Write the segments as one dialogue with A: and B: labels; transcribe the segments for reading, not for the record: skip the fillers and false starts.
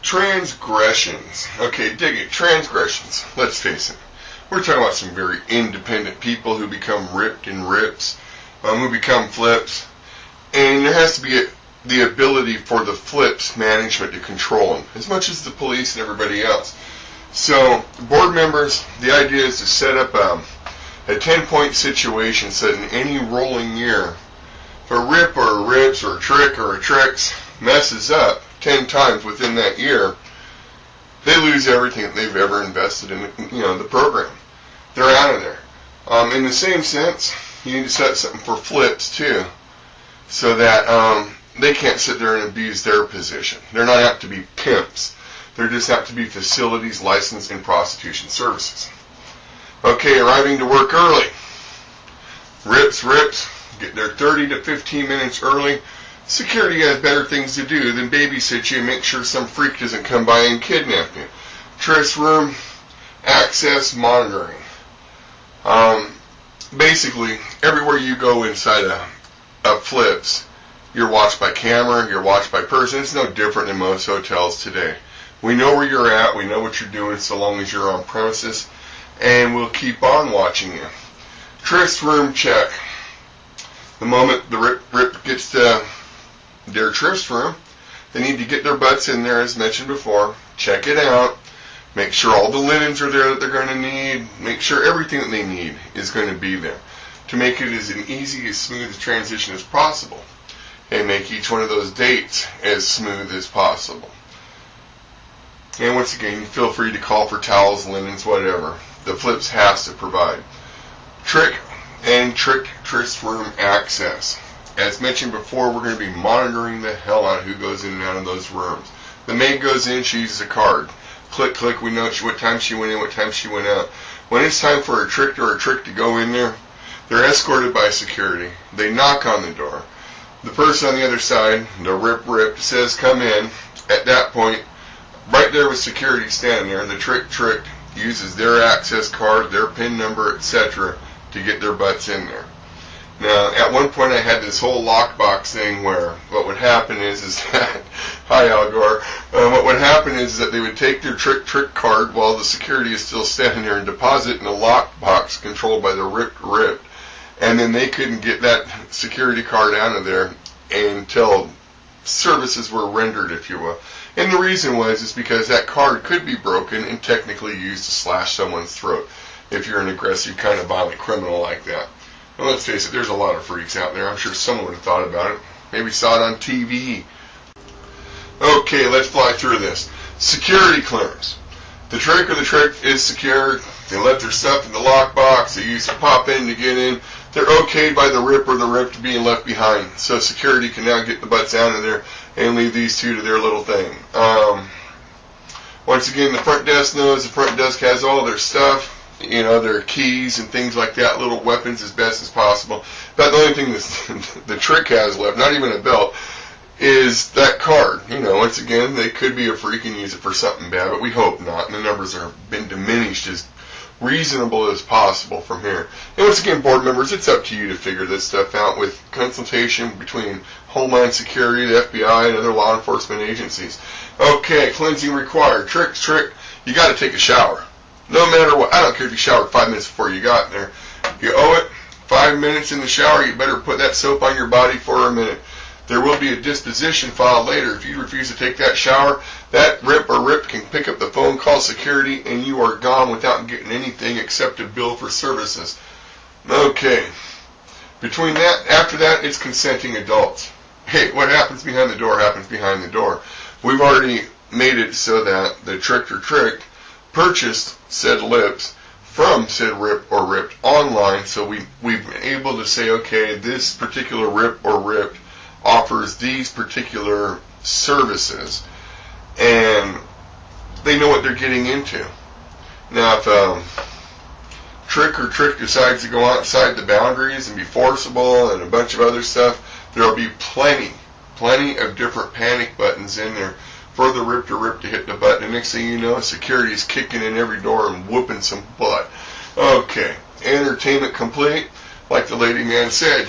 A: Transgressions. Okay, dig it. Transgressions. Let's face it. We're talking about some very independent people who become ripped and rips, who become flips. And there has to be the ability for the flips management to control them, as much as the police and everybody else. So, board members, the idea is to set up a 10-point situation so that in any rolling year, if a rip or a rips or a trick or a tricks messes up 10 times within that year, they lose everything that they've ever invested in the program. They're out of there. In the same sense, you need to set something for flips too, so that they can't sit there and abuse their position. They're not out to be pimps. They're just out to be facilities licensed in prostitution services. Okay, arriving to work early. Rips, get there 30 to 15 minutes early. Security has better things to do than babysit you and make sure some freak doesn't come by and kidnap you. Tryst room, access, monitoring. Basically, everywhere you go inside a flips, you're watched by camera, you're watched by person. It's no different than most hotels today. We know where you're at, we know what you're doing so long as you're on premises, and we'll keep on watching you. Tryst room check. The moment the rip gets to their tryst room, they need to get their butts in there, as mentioned before, check it out, make sure all the linens are there that they're going to need, make sure everything that they need is going to be there, to make it as an easy, as smooth a transition as possible, and make each one of those dates as smooth as possible. And once again, you feel free to call for towels, linens, whatever. The flips has to provide. Trick tryst room access. As mentioned before, we're going to be monitoring the hell out of who goes in and out of those rooms. The maid goes in, she uses a card. Click, click, we know what time she went in, what time she went out. When it's time for a trick to go in there, they're escorted by security. They knock on the door. The person on the other side, the rip, says, come in. At that point, right there with security standing there, the trick uses their access card, their PIN number, etc. to get their butts in there. Now, at one point I had this whole lockbox thing where what would happen is that, hi Al Gore, what would happen is that they would take their trick card while the security is still standing there and deposit in a lockbox controlled by the ripped, and then they couldn't get that security card out of there until services were rendered, if you will. And the reason is because that card could be broken and technically used to slash someone's throat if you're an aggressive kind of violent criminal like that. Well, let's face it, there's a lot of freaks out there. I'm sure someone would have thought about it. Maybe saw it on TV. Okay, let's fly through this. Security clearance. The trick is secured. They let their stuff in the lockbox. They use a pop in to get in. They're okayed by the rip or the ripped being left behind. So security can now get the butts out of there and leave these two to their little thing. Once again, the front desk knows. The front desk has all their stuff. Their keys and things like that, little weapons as best as possible. But the only thing the trick has left, not even a belt, is that card. Once again, they could be a freak and use it for something bad, but we hope not. And the numbers have been diminished as reasonable as possible from here. And once again, board members, it's up to you to figure this stuff out with consultation between Homeland Security, the FBI, and other law enforcement agencies. Okay, cleansing required. Trick, you got to take a shower. No matter what. I don't care if you showered 5 minutes before you got there. You owe it. 5 minutes in the shower, you better put that soap on your body for a minute. There will be a disposition filed later. If you refuse to take that shower, that rip can pick up the phone, call security, and you are gone without getting anything except a bill for services. Okay. After that, it's consenting adults. Hey, what happens behind the door happens behind the door. We've already made it so that the trick purchased said lips from said rip or ripped online, so we've been able to say, okay, this particular rip or ripped offers these particular services, and they know what they're getting into. Now, if trick decides to go outside the boundaries and be forcible and a bunch of other stuff, there'll be plenty of different panic buttons in there for the rip to hit the button. And next thing you know, security's kicking in every door and whooping some butt. Okay, entertainment complete. Like the lady man said,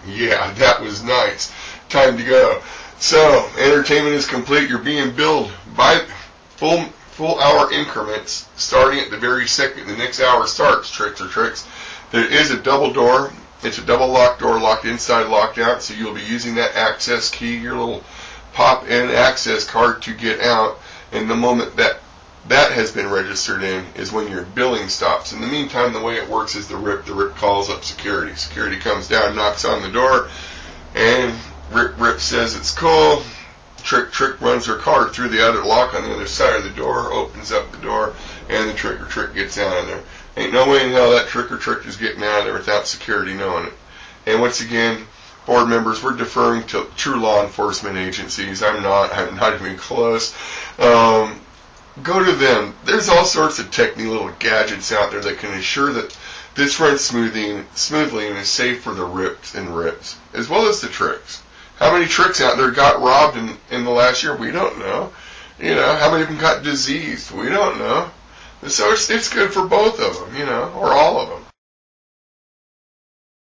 A: yeah, that was nice. Time to go. So, entertainment is complete. You're being billed by full hour increments, starting at the very second the next hour starts. Tricks or tricks. There is a double door. It's a double lock door, locked inside, locked out. So you'll be using that access key, your little pop-in access card to get out. And the moment that has been registered in is when your billing stops. In the meantime, the way it works is the RIP calls up security. Security comes down, knocks on the door, and RIP says it's cool. Trick runs her card through the other lock on the other side of the door, opens up the door, and the trick or trick gets out of there. Ain't no way in hell that trick or trick is getting out of there without security knowing it. And once again, board members, we're deferring to true law enforcement agencies. I'm not even close. Go to them. There's all sorts of technical little gadgets out there that can ensure that this runs smoothly and is safe for the RIPs and RIPs, as well as the tricks. How many tricks out there got robbed in the last year? We don't know. You know, how many of them got diseased? We don't know. So it's good for both of them, you know, or all of them.